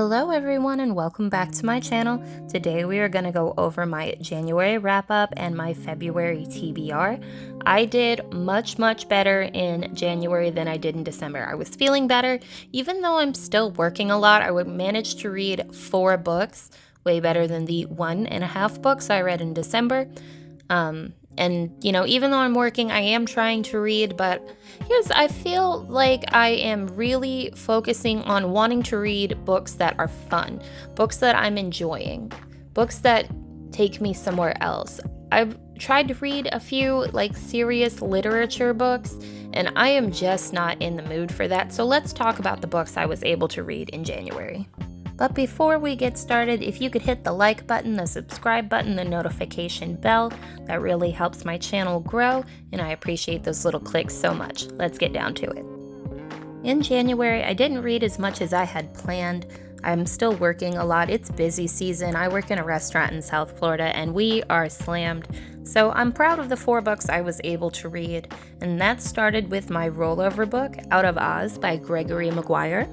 Hello everyone and welcome back to my channel. Today we are going to go over my January wrap up and my February TBR. I did much better in January than I did in December. I was feeling better. Even though I'm still working a lot, I would manage to read 4 books, way better than the 1.5 books I read in December. Even though I'm working, I am trying to read, but I feel like I am really focusing on wanting to read books that are fun, books that I'm enjoying, books that take me somewhere else. I've tried to read a few serious literature books, and I am just not in the mood for that. So let's talk about the books I was able to read in January. But before we get started, if you could hit the like button, the subscribe button, the notification bell, that really helps my channel grow, and I appreciate those little clicks so much. Let's get down to it. In January, I didn't read as much as I had planned. I'm still working a lot. It's busy season. I work in a restaurant in South Florida, and we are slammed. So I'm proud of the 4 books I was able to read, and that started with my rollover book, Out of Oz by Gregory Maguire.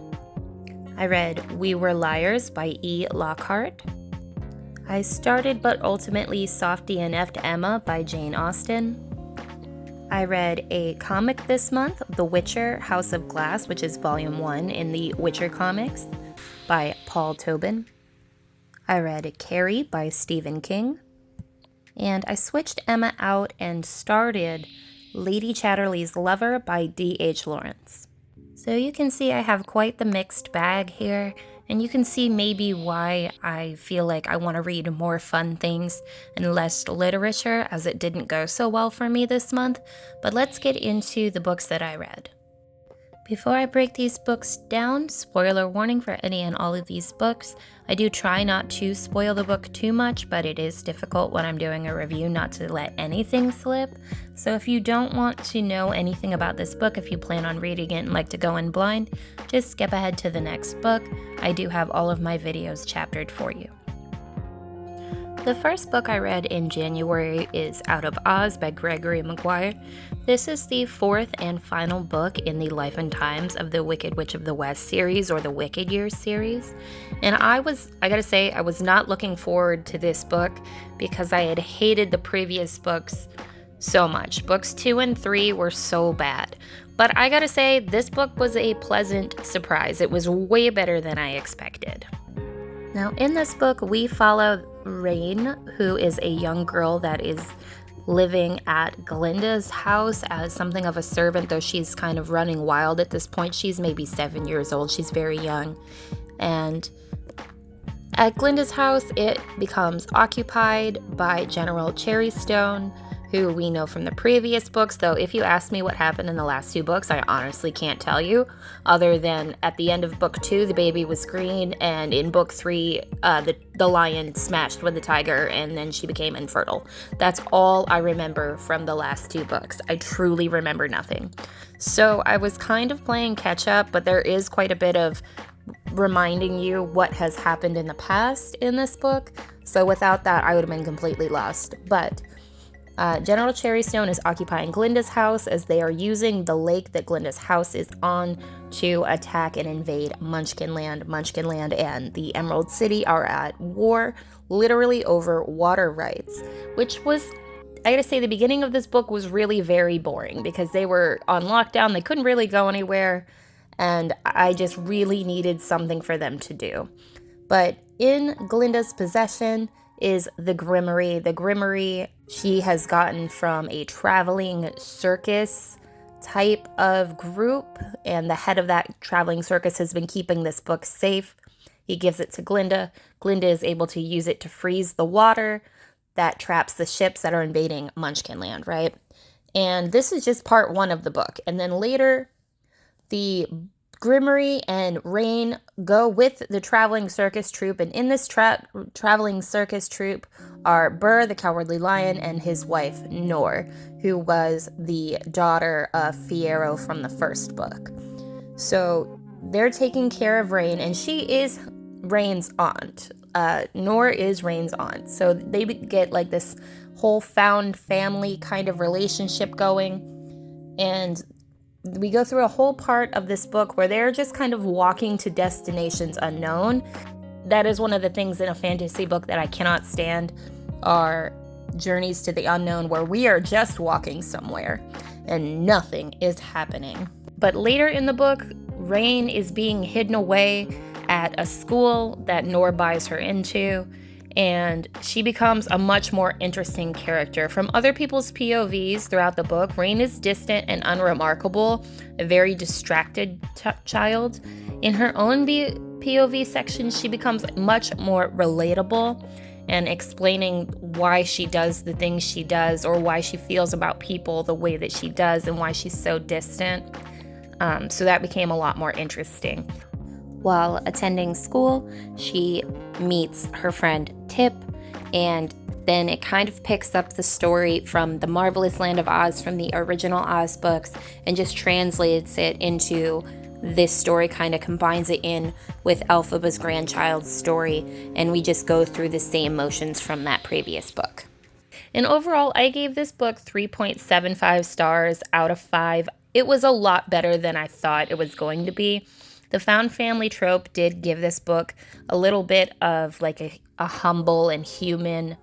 I read We Were Liars by E. Lockhart. I started but ultimately Softy and Effed Emma by Jane Austen. I read a comic this month, The Witcher, House of Glass, which is volume 1 in the Witcher comics by Paul Tobin. I read Carrie by Stephen King. And I switched Emma out and started Lady Chatterley's Lover by D.H. Lawrence. So you can see I have quite the mixed bag here, and you can see maybe why I feel like I want to read more fun things and less literature, as it didn't go so well for me this month. But let's get into the books that I read. Before I break these books down, spoiler warning for any and all of these books. I do try not to spoil the book too much, but it is difficult when I'm doing a review not to let anything slip. So if you don't want to know anything about this book, if you plan on reading it and like to go in blind, just skip ahead to the next book. I do have all of my videos chaptered for you. The first book I read in January is Out of Oz by Gregory Maguire. This is the 4th and final book in the Life and Times of the Wicked Witch of the West series, or the Wicked Years series. And I gotta say, I was not looking forward to this book because I had hated the previous books so much. Books 2 and 3 were so bad. But I gotta say, this book was a pleasant surprise. It was way better than I expected. Now, in this book, we follow Rain, who is a young girl that is living at Glinda's house as something of a servant, though she's kind of running wild at this point. She's maybe 7 years old. She's very young. And at Glinda's house, it becomes occupied by General Cherrystone, who we know from the previous books, though if you ask me what happened in the last 2 books, I honestly can't tell you, other than at the end of book 2, the baby was green, and in book 3, the lion smashed with the tiger, and then she became infertile. That's all I remember from the last 2 books. I truly remember nothing. So I was kind of playing catch up, but there is quite a bit of reminding you what has happened in the past in this book. So without that, I would have been completely lost. But General Cherrystone is occupying Glinda's house as they are using the lake that Glinda's house is on to attack and invade Munchkinland. Munchkinland and the Emerald City are at war, literally over water rights, which was, I gotta say, the beginning of this book was really very boring because they were on lockdown. They couldn't really go anywhere, and I just really needed something for them to do. But in Glinda's possession is the Grimmery. The Grimmery she has gotten from a traveling circus type of group, and the head of that traveling circus has been keeping this book safe. He gives it to Glinda. Glinda is able to use it to freeze the water that traps the ships that are invading Munchkinland, right? And this is just part 1 of the book. And then later, the Grimmery and Rain go with the traveling circus troupe, and in this traveling circus troupe are Burr, the Cowardly Lion, and his wife, Nor, who was the daughter of Fiyero from the first book. So they're taking care of Rain, and she is Rain's aunt. Nor is Rain's aunt. So they get this whole found family kind of relationship going, and we go through a whole part of this book where they're just kind of walking to destinations unknown. That is one of the things in a fantasy book that I cannot stand, are journeys to the unknown where we are just walking somewhere and nothing is happening. But later in the book, Rain is being hidden away at a school that Nor buys her into, and she becomes a much more interesting character. From other people's POVs throughout the book, Rain is distant and unremarkable, a very distracted child. In her own POV section, she becomes much more relatable and explaining why she does the things she does, or why she feels about people the way that she does, and why she's so distant. So that became a lot more interesting. While attending school, she meets her friend Tip, and then it kind of picks up the story from The Marvelous Land of Oz, from the original Oz books, and just translates it into this story, kind of combines it in with Elphaba's grandchild's story, and we just go through the same motions from that previous book. And overall, I gave this book 3.75 stars out of 5. It was a lot better than I thought it was going to be. The found family trope did give this book a little bit of like a humble and human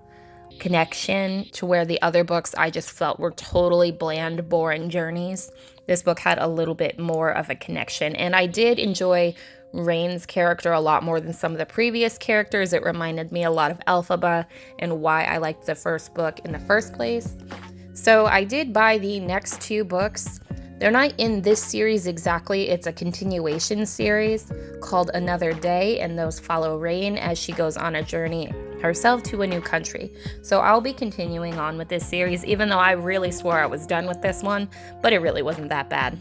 connection, to where the other books I just felt were totally bland, boring journeys. This book had a little bit more of a connection, and I did enjoy Rain's character a lot more than some of the previous characters. It reminded me a lot of Elphaba and why I liked the first book in the first place. So I did buy the next 2 books. They're not in this series exactly. It's a continuation series called Another Day, and those follow Rain as she goes on a journey herself to a new country. So I'll be continuing on with this series, even though I really swore I was done with this one, but it really wasn't that bad.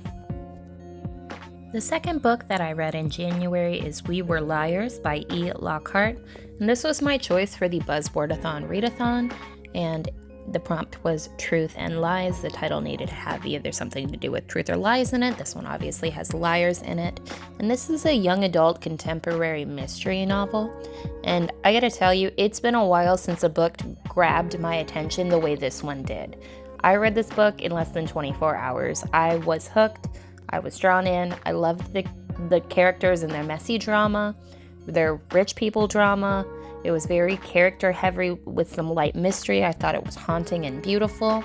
The second book that I read in January is We Were Liars by E. Lockhart, and this was my choice for the Buzzwordathon Readathon, and the prompt was Truth and Lies. The title needed to have either something to do with truth or lies in it. This one obviously has liars in it. And this is a young adult contemporary mystery novel. And I gotta tell you, it's been a while since a book grabbed my attention the way this one did. I read this book in less than 24 hours. I was hooked. I was drawn in. I loved the characters and their messy drama, their rich people drama. It was very character heavy with some light mystery. I thought it was haunting and beautiful.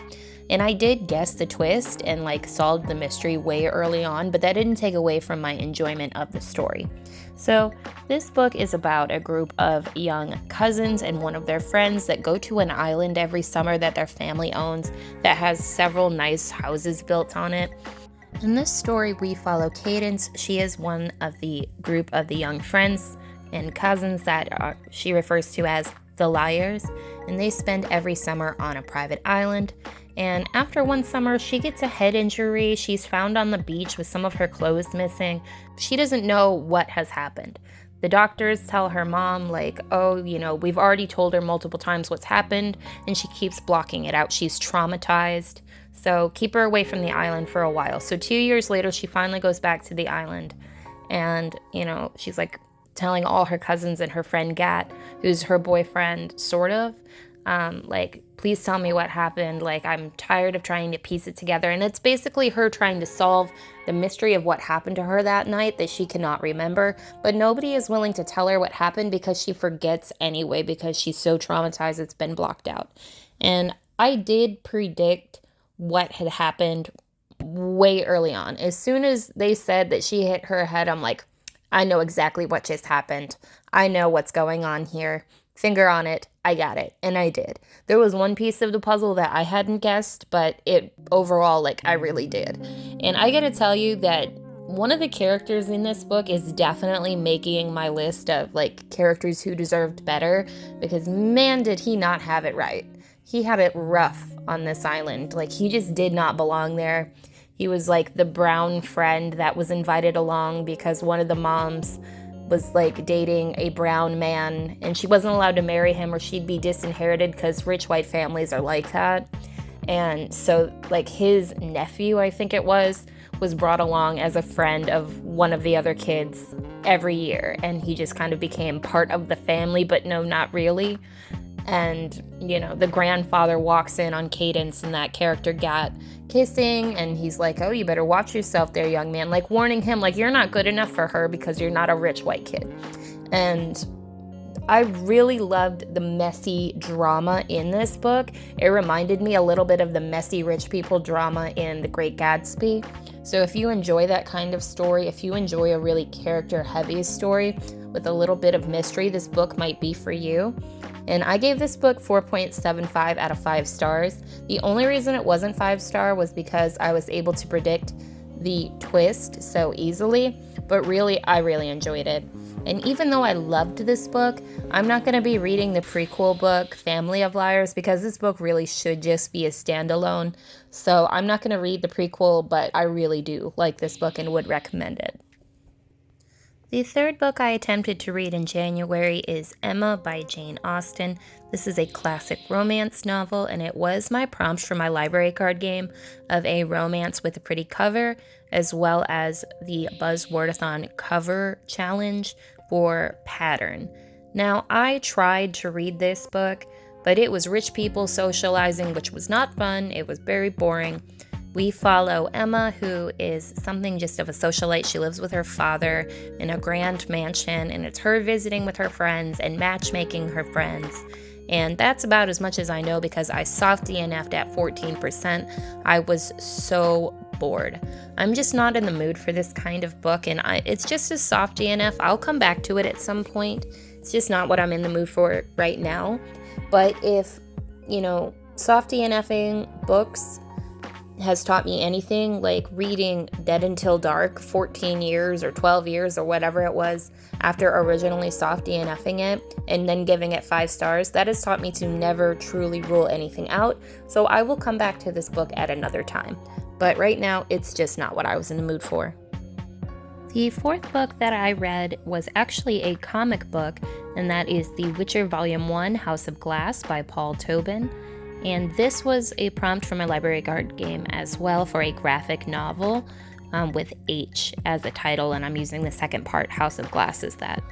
And I did guess the twist and solved the mystery way early on, but that didn't take away from my enjoyment of the story. So this book is about a group of young cousins and one of their friends that go to an island every summer that their family owns that has several nice houses built on it. In this story, we follow Cadence. She is one of the group of the young friends and cousins that she refers to as the Liars, and they spend every summer on a private island. And after one summer, she gets a head injury. She's found on the beach with some of her clothes missing. She doesn't know what has happened. The doctors tell her mom, we've already told her multiple times what's happened, and she keeps blocking it out. She's traumatized, so keep her away from the island for a while. So 2 years later, she finally goes back to the island, and, she's telling all her cousins and her friend Gat, who's her boyfriend, sort of, please tell me what happened. I'm tired of trying to piece it together. And it's basically her trying to solve the mystery of what happened to her that night that she cannot remember. But nobody is willing to tell her what happened because she forgets anyway, because she's so traumatized it's been blocked out. And I did predict what had happened way early on. As soon as they said that she hit her head, I'm like, I know exactly what just happened. I know what's going on here. Finger on it. I got it. And I did. There was one piece of the puzzle that I hadn't guessed, but it overall, I really did. And I gotta tell you that one of the characters in this book is definitely making my list of characters who deserved better, because man, did he not have it right. He had it rough on this island. He just did not belong there. He was the brown friend that was invited along because one of the moms was dating a brown man, and she wasn't allowed to marry him or she'd be disinherited because rich white families are like that. And so his nephew, I think it was brought along as a friend of one of the other kids every year, and he just kind of became part of the family, but no, not really. and, the grandfather walks in on Cadence and that character Gat kissing, and he's like, oh, you better watch yourself there, young man, like warning him, like, you're not good enough for her because you're not a rich white kid. And I really loved the messy drama in this book. It reminded me a little bit of the messy rich people drama in The Great Gatsby. So if you enjoy that kind of story, if you enjoy a really character-heavy story with a little bit of mystery, this book might be for you. And I gave this book 4.75 out of 5 stars. The only reason it wasn't 5-star was because I was able to predict the twist so easily, but really, I really enjoyed it. And even though I loved this book, I'm not going to be reading the prequel book, Family of Liars, because this book really should just be a standalone. So I'm not going to read the prequel, but I really do like this book and would recommend it. The third book I attempted to read in January is Emma by Jane Austen. This is a classic romance novel, and it was my prompt for my library card game of a romance with a pretty cover, as well as the Buzzwordathon cover challenge for pattern. Now, I tried to read this book, but it was rich people socializing, which was not fun. It was very boring. We follow Emma, who is something just of a socialite. She lives with her father in a grand mansion, and it's her visiting with her friends and matchmaking her friends. And that's about as much as I know because I soft DNF'd at 14%. I was so bored. I'm just not in the mood for this kind of book, and it's just a soft DNF. I'll come back to it at some point. It's just not what I'm in the mood for right now. But if, soft DNFing books has taught me anything, like reading Dead Until Dark 14 years or 12 years or whatever it was after originally soft DNFing it and then giving it 5 stars, that has taught me to never truly rule anything out. So I will come back to this book at another time. But right now, it's just not what I was in the mood for. The fourth book that I read was actually a comic book, and that is The Witcher Volume 1, House of Glass by Paul Tobin. And this was a prompt for my library card game as well for a graphic novel with H as a title, and I'm using the second part, House of Glass, as that.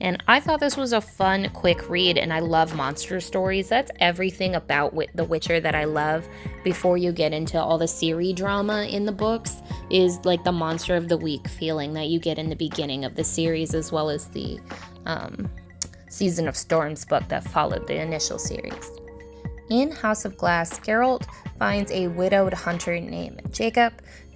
And I thought this was a fun, quick read, and I love monster stories. That's everything about The Witcher that I love before you get into all the series drama in the books, is like the monster of the week feeling that you get in the beginning of the series, as well as the Season of Storms book that followed the initial series. In House of Glass, Geralt finds a widowed hunter named Jacob,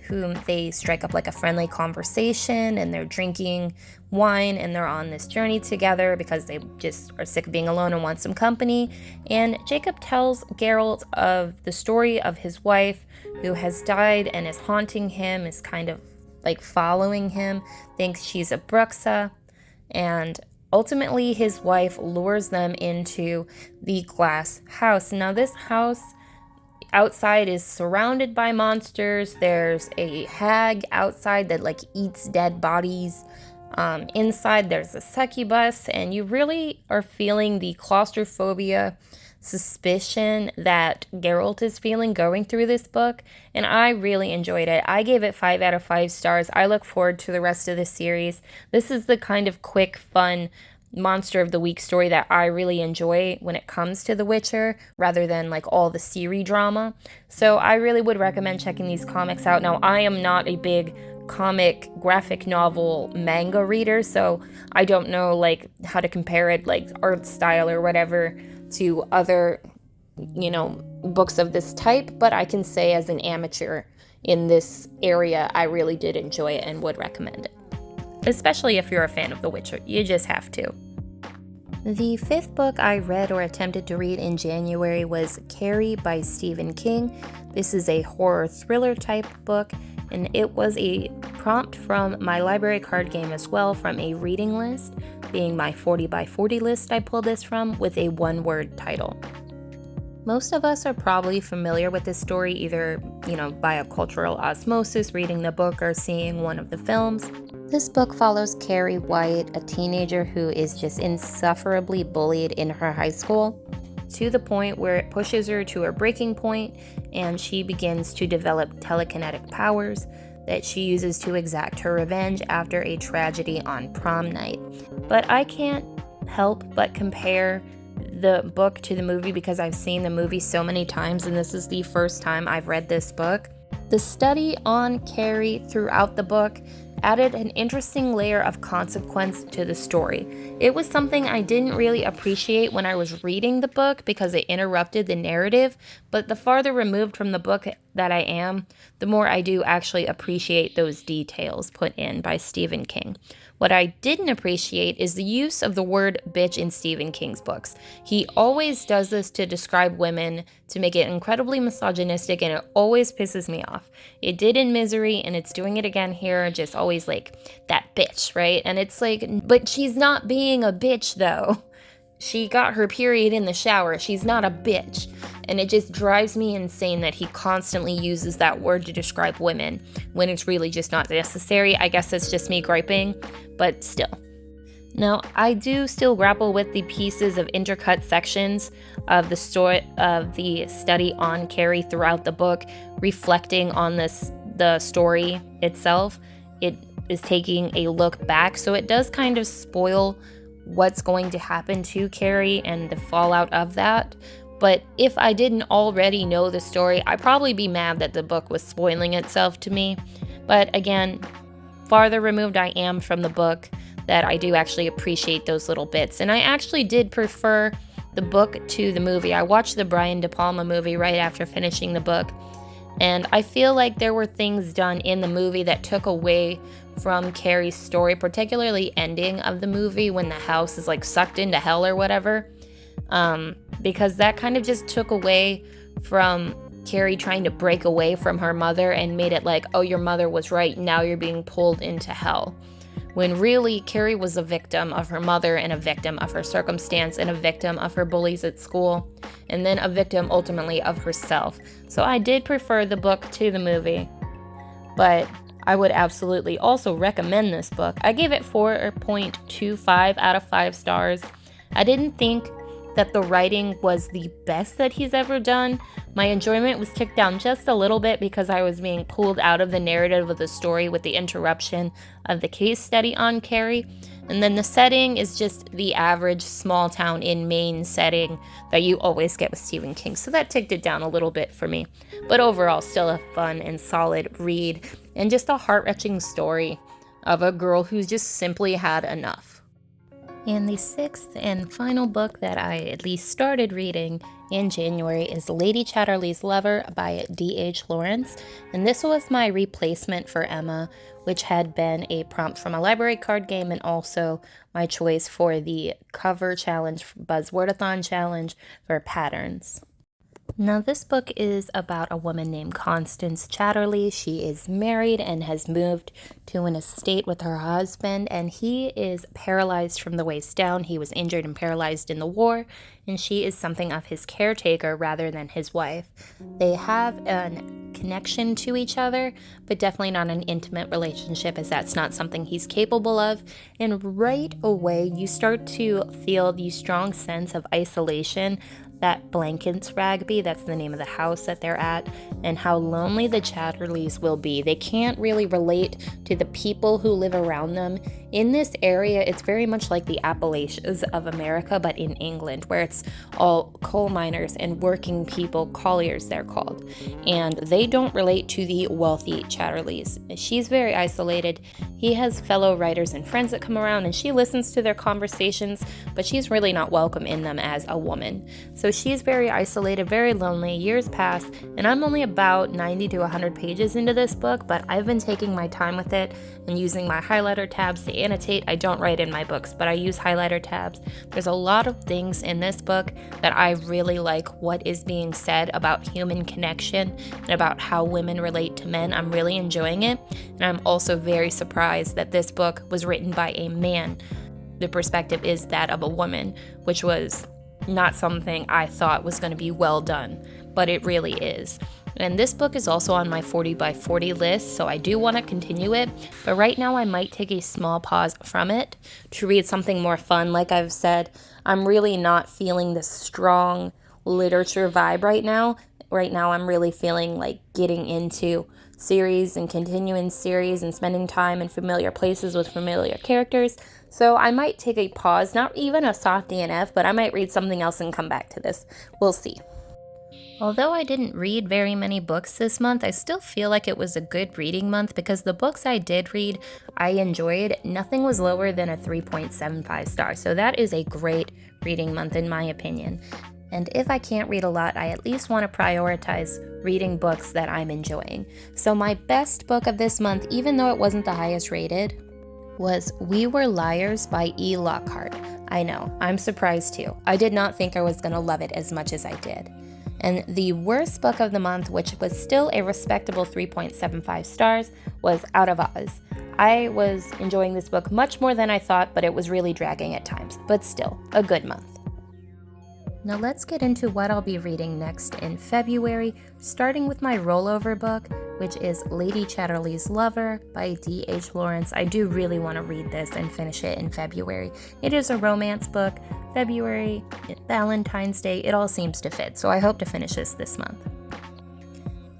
whom they strike up like a friendly conversation, and they're drinking wine, and they're on this journey together because they just are sick of being alone and want some company. And Jacob tells Geralt of the story of his wife who has died and is haunting him, is kind of like following him, thinks she's a Bruxa, and ultimately his wife lures them into the glass house. Now this house outside is surrounded by monsters. There's a hag outside that like eats dead bodies. Inside there's a succubus, and you really are feeling the claustrophobia suspicion that Geralt is feeling going through this book, and I really enjoyed it. I gave it 5 out of 5 stars. I look forward to the rest of the series. This is the kind of quick, fun monster of the week story that I really enjoy when it comes to The Witcher, rather than like all the series drama. So I really would recommend checking these comics out. Now, I am not a big comic, graphic novel, manga reader, so I don't know like how to compare it, like art style or whatever, to other, books of this type, but I can say as an amateur in this area, I really did enjoy it and would recommend it. Especially if you're a fan of The Witcher, you just have to. The fifth book I read or attempted to read in January was Carrie by Stephen King. This is a horror thriller type book, and it was a prompt from my library card game as well, from a reading list, being my 40 by 40 list I pulled this from, with a one-word title. Most of us are probably familiar with this story, either, by a cultural osmosis, reading the book, or seeing one of the films. This book follows Carrie White, a teenager who is just insufferably bullied in her high school, to the point where it pushes her to her breaking point, and she begins to develop telekinetic powers that she uses to exact her revenge after a tragedy on prom night. But I can't help but compare the book to the movie because I've seen the movie so many times, and this is the first time I've read this book. The study on Carrie throughout the book added an interesting layer of consequence to the story. It was something I didn't really appreciate when I was reading the book because it interrupted the narrative, but the farther removed from the book that I am, the more I do actually appreciate those details put in by Stephen King. What I didn't appreciate is the use of the word bitch in Stephen King's books. He always does this to describe women to make it incredibly misogynistic, and it always pisses me off. It did in Misery, and it's doing it again here, just always like, that bitch, right? And it's like, but she's not being a bitch though. She got her period in the shower. She's not a bitch. And it just drives me insane that he constantly uses that word to describe women when it's really just not necessary. I guess it's just me griping, but still. Now, I do still grapple with the pieces of intercut sections of the story of the study on Carrie throughout the book, reflecting on the story itself. It is taking a look back, so it does kind of spoil what's going to happen to Carrie and the fallout of that. But if I didn't already know the story, I'd probably be mad that the book was spoiling itself to me. But again, farther removed I am from the book, that I do actually appreciate those little bits. And I actually did prefer the book to the movie. I watched the Brian De Palma movie right after finishing the book, and I feel like there were things done in the movie that took away from Carrie's story, particularly ending of the movie when the house is like sucked into hell or whatever, because that kind of just took away from Carrie trying to break away from her mother and made it like, oh, your mother was right, now you're being pulled into hell. When really, Carrie was a victim of her mother and a victim of her circumstance and a victim of her bullies at school, and then a victim ultimately of herself. So I did prefer the book to the movie, but I would absolutely also recommend this book. I gave it 4.25 out of 5 stars. I didn't think that the writing was the best that he's ever done. My enjoyment was kicked down just a little bit because I was being pulled out of the narrative of the story with the interruption of the case study on Carrie. And then the setting is just the average small town in Maine setting that you always get with Stephen King. So that ticked it down a little bit for me. But overall, still a fun and solid read, and just a heart-wrenching story of a girl who's just simply had enough. And the 6th and final book that I at least started reading in January is Lady Chatterley's Lover by D.H. Lawrence. And this was my replacement for Emma, which had been a prompt from a library card game and also my choice for the cover challenge, Buzzwordathon challenge for patterns. Now, this book is about a woman named Constance Chatterley. She is married and has moved to an estate with her husband, and he is paralyzed from the waist down. He was injured and paralyzed in the war, and she is something of his caretaker rather than his wife. They have a connection to each other, but definitely not an intimate relationship, as that's not something he's capable of. And right away, you start to feel the strong sense of isolation that blankets Ragby, that's the name of the house that they're at, and how lonely the Chatterleys will be. They can't really relate to the people who live around them. In this area, it's very much like the Appalachians of America, but in England, where it's all coal miners and working people, colliers they're called, and they don't relate to the wealthy Chatterleys. She's very isolated. He has fellow writers and friends that come around, and she listens to their conversations, but she's really not welcome in them as a woman. So she's very isolated, very lonely. Years pass, and I'm only about 90 to 100 pages into this book, but I've been taking my time with it and using my highlighter tabs to annotate. I don't write in my books, but I use highlighter tabs. There's a lot of things in this book that I really like what is being said about human connection and about how women relate to men. I'm really enjoying it, and I'm also very surprised that this book was written by a man. The perspective is that of a woman, which was not something I thought was going to be well done, but it really is. And this book is also on my 40 by 40 list, so I do want to continue it, but right now I might take a small pause from it to read something more fun. Like I've said, I'm really not feeling this strong literature vibe right now. Right now I'm really feeling like getting into series and continuing series and spending time in familiar places with familiar characters. So I might take a pause, not even a soft DNF, but I might read something else and come back to this. We'll see. Although I didn't read very many books this month, I still feel like it was a good reading month because the books I did read, I enjoyed. Nothing was lower than a 3.75 star, so that is a great reading month in my opinion. And if I can't read a lot, I at least want to prioritize reading books that I'm enjoying. So my best book of this month, even though it wasn't the highest rated, was We Were Liars by E. Lockhart. I know, I'm surprised too. I did not think I was going to love it as much as I did. And the worst book of the month, which was still a respectable 3.75 stars, was Out of Oz. I was enjoying this book much more than I thought, but it was really dragging at times. But still, a good month. Now let's get into what I'll be reading next in February, starting with my rollover book, which is Lady Chatterley's Lover by D.H. Lawrence. I do really want to read this and finish it in February. It is a romance book. February, Valentine's Day, it all seems to fit, so I hope to finish this month.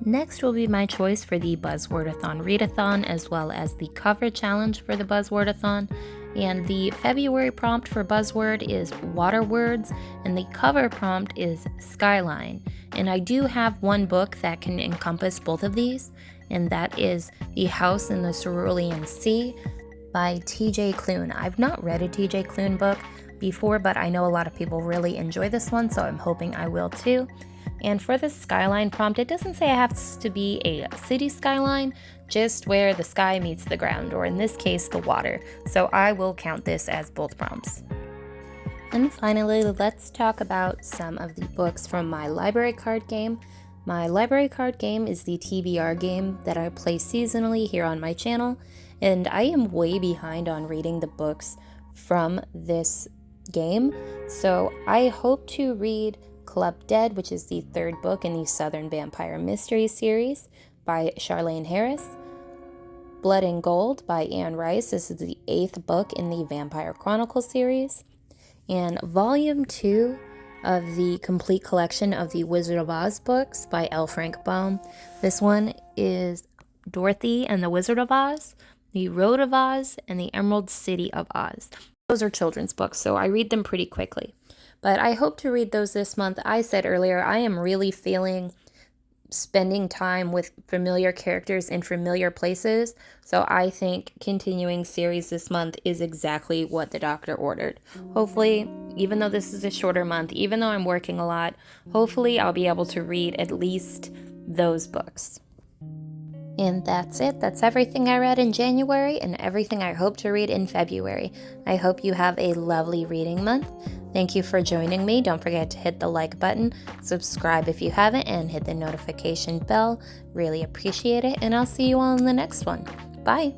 Next will be my choice for the Buzzwordathon Readathon, as well as the cover challenge for the Buzzwordathon. And the February prompt for Buzzword is Water Words, and the cover prompt is Skyline. And I do have one book that can encompass both of these, and that is The House in the Cerulean Sea by T.J. Klune. I've not read a T.J. Klune book before, but I know a lot of people really enjoy this one, so I'm hoping I will too. And for the skyline prompt, it doesn't say it has to be a city skyline, just where the sky meets the ground, or in this case, the water. So I will count this as both prompts. And finally, let's talk about some of the books from my library card game. My library card game is the TBR game that I play seasonally here on my channel, and I am way behind on reading the books from this game. So I hope to read Club Dead, which is the third book in the Southern Vampire Mystery series by Charlaine Harris. Blood and Gold by Anne Rice. This is the 8th book in the Vampire Chronicles series. And Volume 2 of the complete collection of the Wizard of Oz books by L. Frank Baum. This one is Dorothy and the Wizard of Oz, The Road of Oz, and the Emerald City of Oz. Those are children's books, so I read them pretty quickly. But I hope to read those this month. I said earlier, I am really feeling spending time with familiar characters in familiar places. So I think continuing series this month is exactly what the doctor ordered. Hopefully, even though this is a shorter month, even though I'm working a lot, hopefully I'll be able to read at least those books. And that's it. That's everything I read in January and everything I hope to read in February. I hope you have a lovely reading month. Thank you for joining me. Don't forget to hit the like button, subscribe if you haven't, and hit the notification bell. Really appreciate it, and I'll see you all in the next one. Bye!